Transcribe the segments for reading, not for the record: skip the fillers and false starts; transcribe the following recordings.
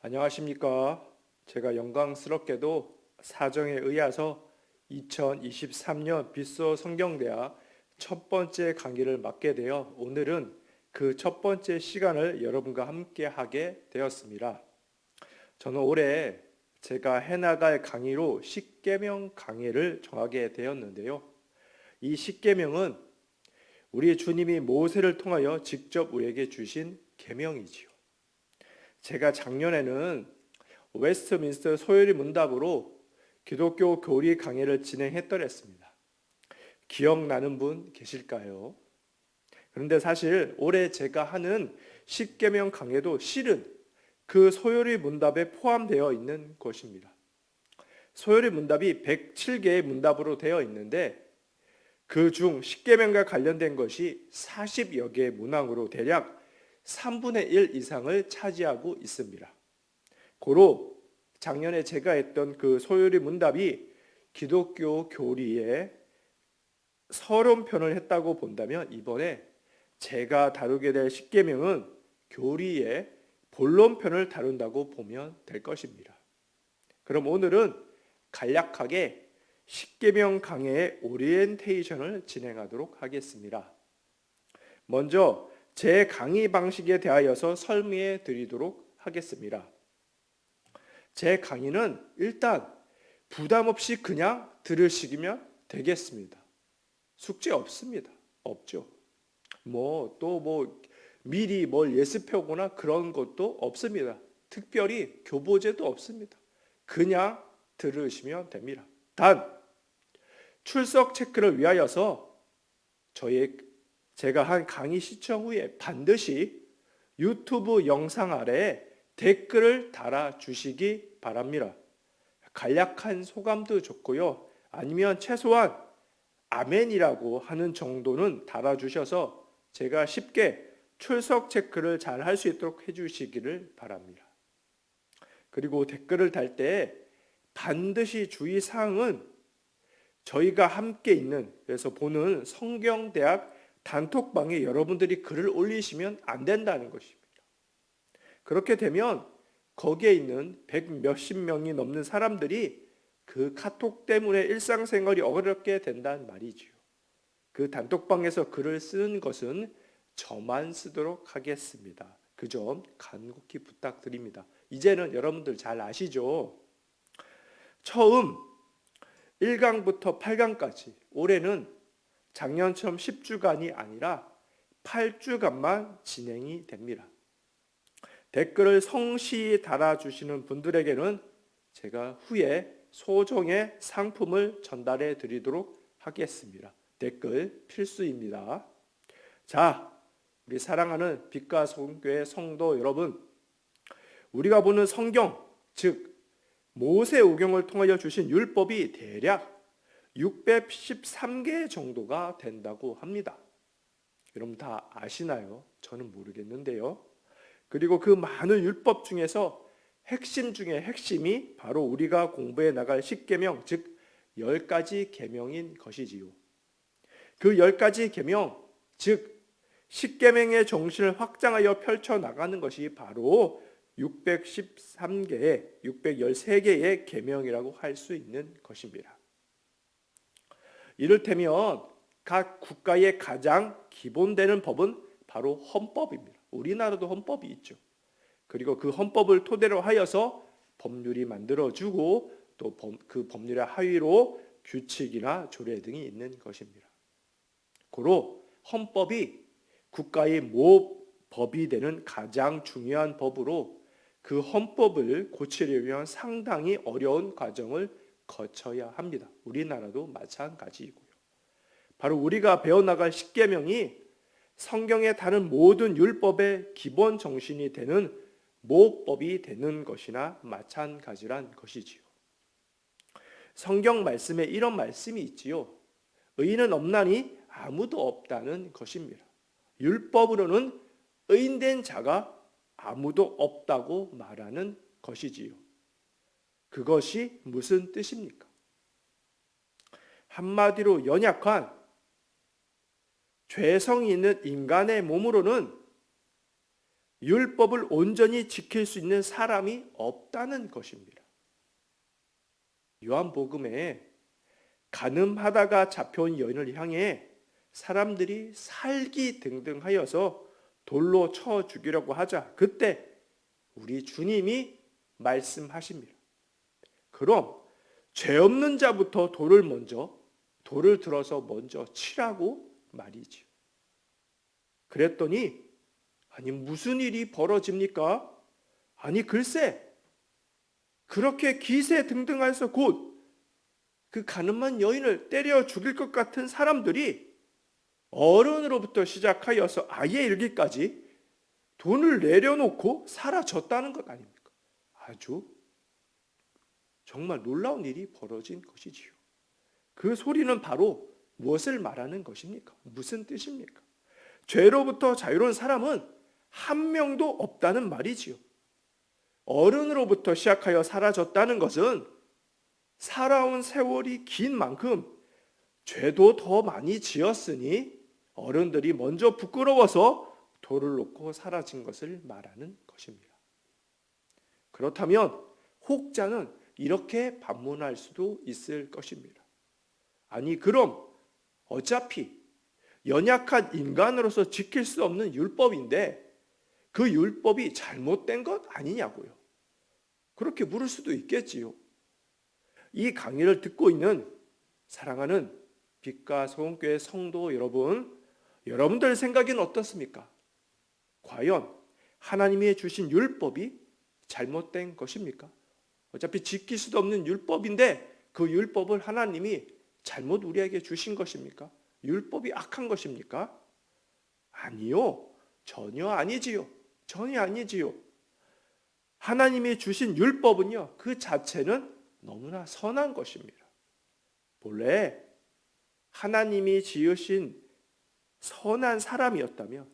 안녕하십니까. 제가 영광스럽게도 사정에 의해서 2023년 빗소 성경대학 첫 번째 강의를 맡게 되어 오늘은 그 첫 번째 시간을 여러분과 함께 하게 되었습니다. 저는 올해 제가 해나갈 강의로 십계명 강의를 정하게 되었는데요. 이 십계명은 우리 주님이 모세를 통하여 직접 우리에게 주신 계명이지요. 제가 작년에는 웨스트민스터 소요리 문답으로 기독교 교리 강의를 진행했더랬습니다. 기억나는 분 계실까요? 그런데 사실 올해 제가 하는 십계명 강의도 실은 그 소요리 문답에 포함되어 있는 것입니다. 소요리 문답이 107개의 문답으로 되어 있는데 그 중 십계명과 관련된 것이 40여 개의 문항으로 대략 3분의 1 이상을 차지하고 있습니다. 고로 작년에 제가 했던 그 소요리 문답이 기독교 교리의 서론편을 했다고 본다면 이번에 제가 다루게 될 십계명은 교리의 본론편을 다룬다고 보면 될 것입니다. 그럼 오늘은 간략하게 십계명 강해의 오리엔테이션을 진행하도록 하겠습니다. 먼저 제 강의 방식에 대하여서 설명해 드리도록 하겠습니다. 제 강의는 일단 부담 없이 그냥 들으시면 되겠습니다. 숙제 없습니다. 없죠. 미리 뭘 예습해 오거나 그런 것도 없습니다. 특별히 교보제도 없습니다. 그냥 들으시면 됩니다. 단 출석 체크를 위하여서 제가 한 강의 시청 후에 반드시 유튜브 영상 아래에 댓글을 달아주시기 바랍니다. 간략한 소감도 좋고요. 아니면 최소한 아멘이라고 하는 정도는 달아주셔서 제가 쉽게 출석 체크를 잘 할 수 있도록 해주시기를 바랍니다. 그리고 댓글을 달 때 반드시 주의사항은 저희가 함께 있는, 그래서 보는 성경대학 단톡방에 여러분들이 글을 올리시면 안 된다는 것입니다. 그렇게 되면 거기에 있는 100 몇십 명이 넘는 사람들이 그 카톡 때문에 일상생활이 어렵게 된다는 말이지요. 그 단톡방에서 글을 쓰는 것은 저만 쓰도록 하겠습니다. 그 점 간곡히 부탁드립니다. 이제는 여러분들 잘 아시죠? 처음 1강부터 8강까지 올해는 작년처럼 10주간이 아니라 8주간만 진행이 됩니다. 댓글을 성실히 달아주시는 분들에게는 제가 후에 소정의 상품을 전달해 드리도록 하겠습니다. 댓글 필수입니다. 자, 우리 사랑하는 빛과 성교회 성도 여러분, 우리가 보는 성경, 즉 모세오경을 통하여 주신 율법이 대략 613개 정도가 된다고 합니다. 여러분 다 아시나요? 저는 모르겠는데요. 그리고 그 많은 율법 중에서 핵심 중에 핵심이 바로 우리가 공부해 나갈 십계명, 즉 10가지 계명인 것이지요. 그 10가지 계명, 즉 십계명의 정신을 확장하여 펼쳐나가는 것이 바로 613개의 계명이라고 할 수 있는 것입니다. 이를테면 각 국가의 가장 기본되는 법은 바로 헌법입니다. 우리나라도 헌법이 있죠. 그리고 그 헌법을 토대로 하여서 법률이 만들어지고 또 그 법률의 하위로 규칙이나 조례 등이 있는 것입니다. 고로 헌법이 국가의 모법이 되는 가장 중요한 법으로 그 헌법을 고치려 위한 상당히 어려운 과정을 거쳐야 합니다. 우리나라도 마찬가지이고요. 바로 우리가 배워나갈 십계명이 성경에 다른 모든 율법의 기본 정신이 되는 모법이 되는 것이나 마찬가지란 것이지요. 성경 말씀에 이런 말씀이 있지요. 의인은 없나니 아무도 없다는 것입니다. 율법으로는 의인된 자가 아무도 없다고 말하는 것이지요. 그것이 무슨 뜻입니까? 한마디로 연약한 죄성이 있는 인간의 몸으로는 율법을 온전히 지킬 수 있는 사람이 없다는 것입니다. 요한복음에 간음하다가 잡혀온 여인을 향해 사람들이 살기등등하여서 돌로 쳐 죽이려고 하자 그때 우리 주님이 말씀하십니다. 그럼 죄 없는 자부터 돌을 들어서 먼저 치라고 말이지요. 그랬더니 아니 무슨 일이 벌어집니까? 아니 글쎄 그렇게 기세등등해서 곧 그 가늠한 여인을 때려 죽일 것 같은 사람들이 어른으로부터 시작하여서 아이에 이르기까지 돈을 내려놓고 사라졌다는 것 아닙니까? 아주 정말 놀라운 일이 벌어진 것이지요. 그 소리는 바로 무엇을 말하는 것입니까? 무슨 뜻입니까? 죄로부터 자유로운 사람은 한 명도 없다는 말이지요. 어른으로부터 시작하여 사라졌다는 것은 살아온 세월이 긴 만큼 죄도 더 많이 지었으니 어른들이 먼저 부끄러워서 돌을 놓고 사라진 것을 말하는 것입니다. 그렇다면 혹자는 이렇게 반문할 수도 있을 것입니다. 아니 그럼 어차피 연약한 인간으로서 지킬 수 없는 율법인데 그 율법이 잘못된 것 아니냐고요. 그렇게 물을 수도 있겠지요. 이 강의를 듣고 있는 사랑하는 빛과 소원교회 성도 여러분들 생각에는 어떻습니까? 과연 하나님이 주신 율법이 잘못된 것입니까? 어차피 지킬 수도 없는 율법인데 그 율법을 하나님이 잘못 우리에게 주신 것입니까? 율법이 악한 것입니까? 아니요. 전혀 아니지요. 전혀 아니지요. 하나님이 주신 율법은요, 그 자체는 너무나 선한 것입니다. 본래 하나님이 지으신 선한 사람이었다면,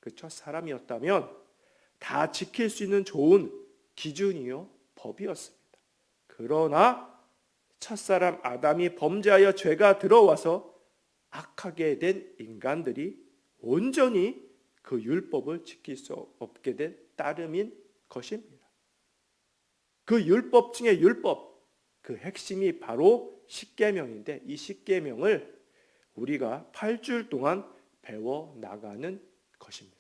그 첫 사람이었다면 다 지킬 수 있는 좋은 기준이요, 법이었습니다. 그러나 첫사람 아담이 범죄하여 죄가 들어와서 악하게 된 인간들이 온전히 그 율법을 지킬 수 없게 된 따름인 것입니다. 그 율법 중에 율법, 그 핵심이 바로 십계명인데 이 십계명을 우리가 8주일 동안 배워 나가는 것입니다.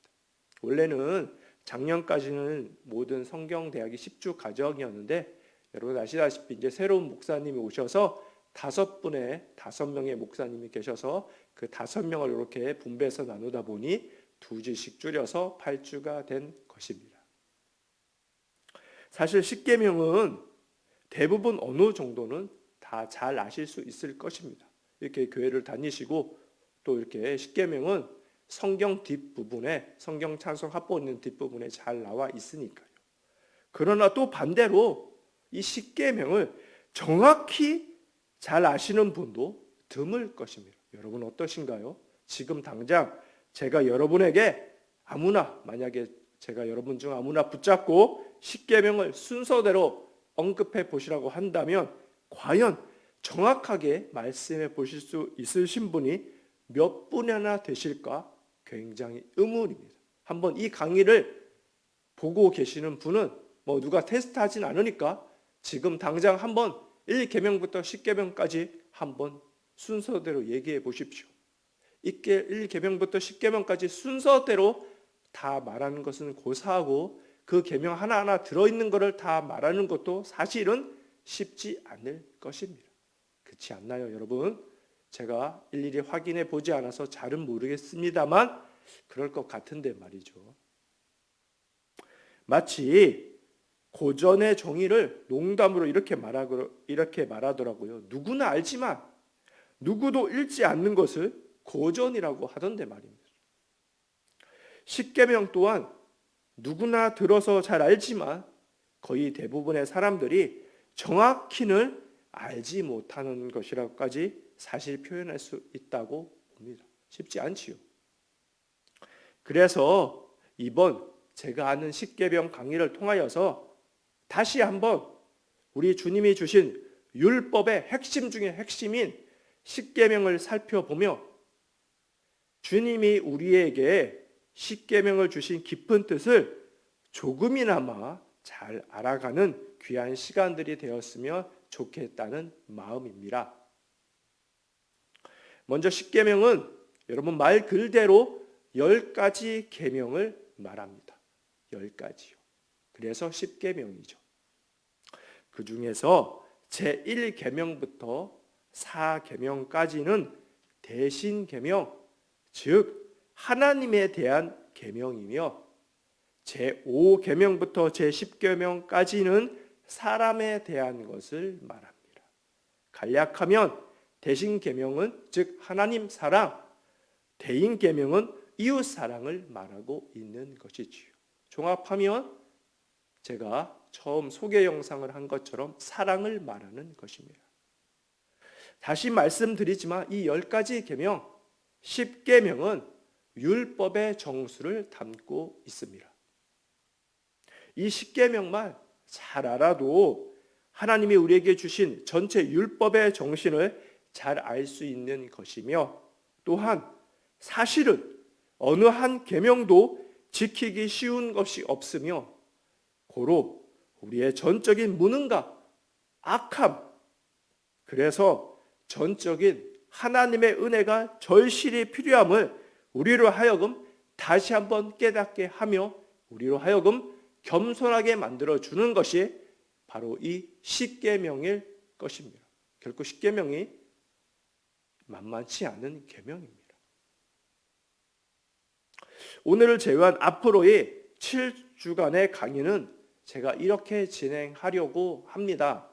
원래는 작년까지는 모든 성경대학이 10주 과정이었는데 여러분 아시다시피 이제 새로운 목사님이 오셔서 5명의 목사님이 계셔서 그 5명을 이렇게 분배해서 나누다 보니 2주씩 줄여서 8주가 된 것입니다. 사실 십계명은 대부분 어느 정도는 다 잘 아실 수 있을 것입니다. 이렇게 교회를 다니시고 또 이렇게 십계명은 성경 뒷부분에 성경 찬송 합본 있는 뒷부분에 잘 나와 있으니까요. 그러나 또 반대로 이 십계명을 정확히 잘 아시는 분도 드물 것입니다. 여러분 어떠신가요? 지금 당장 제가 여러분에게 만약에 제가 여러분 중 아무나 붙잡고 십계명을 순서대로 언급해 보시라고 한다면 과연 정확하게 말씀해 보실 수 있으신 분이 몇 분이나 되실까 굉장히 의문입니다. 한번 이 강의를 보고 계시는 분은 누가 테스트하진 않으니까 지금 당장 한번 1계명부터 10계명까지 한번 순서대로 얘기해 보십시오. 1계명부터 10계명까지 순서대로 다 말하는 것은 고사하고 그 계명 하나하나 들어있는 것을 다 말하는 것도 사실은 쉽지 않을 것입니다. 그렇지 않나요, 여러분? 제가 일일이 확인해 보지 않아서 잘은 모르겠습니다만 그럴 것 같은데 말이죠. 마치 고전의 정의를 농담으로 이렇게 말하더라고요. 누구나 알지만 누구도 읽지 않는 것을 고전이라고 하던데 말입니다. 십계명 또한 누구나 들어서 잘 알지만 거의 대부분의 사람들이 정확히는 알지 못하는 것이라고까지 사실 표현할 수 있다고 봅니다. 쉽지 않지요. 그래서 이번 제가 아는 십계명 강의를 통하여서 다시 한번 우리 주님이 주신 율법의 핵심 중에 핵심인 십계명을 살펴보며 주님이 우리에게 십계명을 주신 깊은 뜻을 조금이나마 잘 알아가는 귀한 시간들이 되었으면 좋겠다는 마음입니다. 먼저 십계명은 여러분 말 그대로 10가지 계명을 말합니다. 10가지요. 그래서 십계명이죠. 그 중에서 제1계명부터 4계명까지는 대신계명, 즉 하나님에 대한 계명이며 제5계명부터 제10계명까지는 사람에 대한 것을 말합니다. 간략하면 대신계명은 즉 하나님 사랑, 대인계명은 이웃 사랑을 말하고 있는 것이지요. 종합하면 제가 처음 소개 영상을 한 것처럼 사랑을 말하는 것입니다. 다시 말씀드리지만 이 10가지 계명, 10계명은 율법의 정수를 담고 있습니다. 이 10계명만 잘 알아도 하나님이 우리에게 주신 전체 율법의 정신을 잘 알 수 있는 것이며 또한 사실은 어느 한 계명도 지키기 쉬운 것이 없으며 고로 우리의 전적인 무능과 악함, 그래서 전적인 하나님의 은혜가 절실히 필요함을 우리로 하여금 다시 한번 깨닫게 하며 우리로 하여금 겸손하게 만들어주는 것이 바로 이 십계명일 것입니다. 결코 십계명이 만만치 않은 계명입니다. 오늘을 제외한 앞으로의 7주간의 강의는 제가 이렇게 진행하려고 합니다.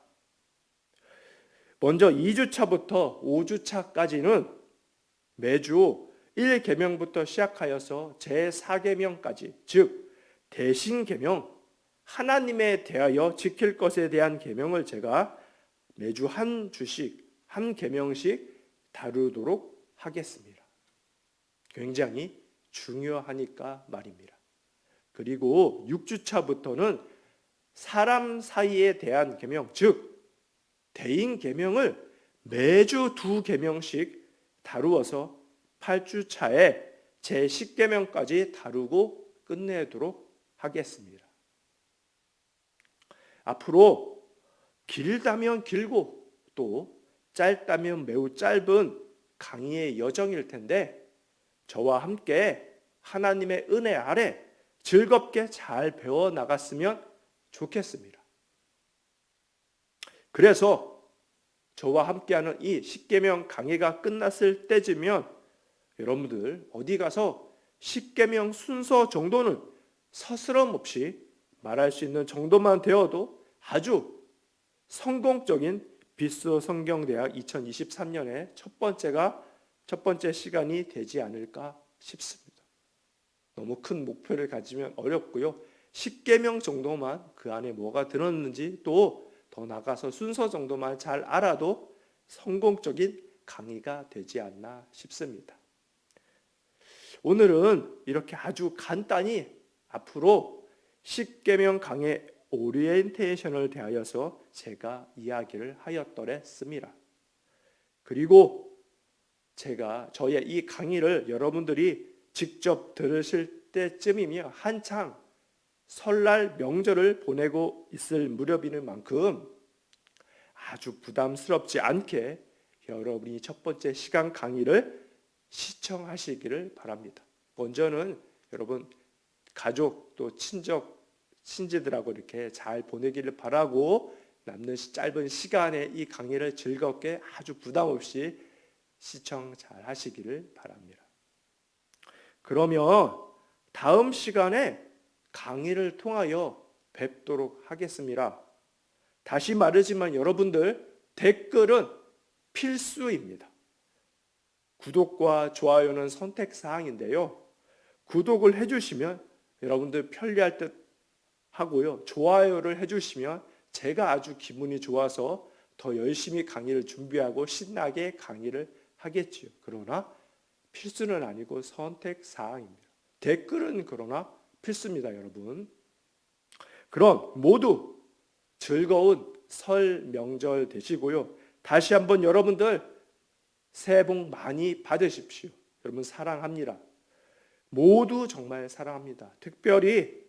먼저 2주차부터 5주차까지는 매주 1계명부터 시작하여서 제4계명까지, 즉 대신계명, 하나님에 대하여 지킬 것에 대한 계명을 제가 매주 한 주씩, 한 계명씩 다루도록 하겠습니다. 굉장히 중요하니까 말입니다. 그리고 6주차부터는 사람 사이에 대한 계명, 즉 대인 계명을 매주 2계명씩 다루어서 8주차에 제10계명까지 다루고 끝내도록 하겠습니다. 앞으로 길다면 길고 또 짧다면 매우 짧은 강의의 여정일 텐데 저와 함께 하나님의 은혜 아래 즐겁게 잘 배워 나갔으면 좋겠습니다. 그래서 저와 함께하는 이 십계명 강의가 끝났을 때쯤이면 여러분들 어디 가서 십계명 순서 정도는 서스럼 없이 말할 수 있는 정도만 되어도 아주 성공적인 비스호 성경대학 2023년의 첫 번째 시간이 되지 않을까 싶습니다. 너무 큰 목표를 가지면 어렵고요. 십계명 정도만 그 안에 뭐가 들었는지 또 더 나가서 순서 정도만 잘 알아도 성공적인 강의가 되지 않나 싶습니다. 오늘은 이렇게 아주 간단히 앞으로 십계명 강의 오리엔테이션을 대하여서 제가 이야기를 하였더랬습니다. 그리고 제가 저의 이 강의를 여러분들이 직접 들으실 때쯤이며 한창 설날 명절을 보내고 있을 무렵인 만큼 아주 부담스럽지 않게 여러분이 첫 번째 시간 강의를 시청하시기를 바랍니다. 먼저는 여러분 가족 또 친지들하고 이렇게 잘 보내기를 바라고 남는 짧은 시간에 이 강의를 즐겁게 아주 부담 없이 시청 잘 하시기를 바랍니다. 그러면 다음 시간에 강의를 통하여 뵙도록 하겠습니다. 다시 말하지만 여러분들 댓글은 필수입니다. 구독과 좋아요는 선택사항인데요. 구독을 해주시면 여러분들 편리할 듯 하고요. 좋아요를 해주시면 제가 아주 기분이 좋아서 더 열심히 강의를 준비하고 신나게 강의를 하겠지요. 그러나 필수는 아니고 선택사항입니다. 댓글은 그러나 필수입니다, 여러분. 그럼 모두 즐거운 설 명절 되시고요. 다시 한번 여러분들 새해 복 많이 받으십시오. 여러분 사랑합니다. 모두 정말 사랑합니다. 특별히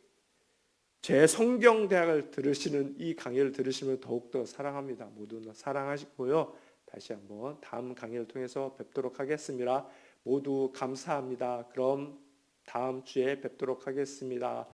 제 성경대학을 들으시는 이 강의를 들으시면 더욱더 사랑합니다. 모두 사랑하시고요. 다시 한번 다음 강의를 통해서 뵙도록 하겠습니다. 모두 감사합니다. 그럼 다음 주에 뵙도록 하겠습니다.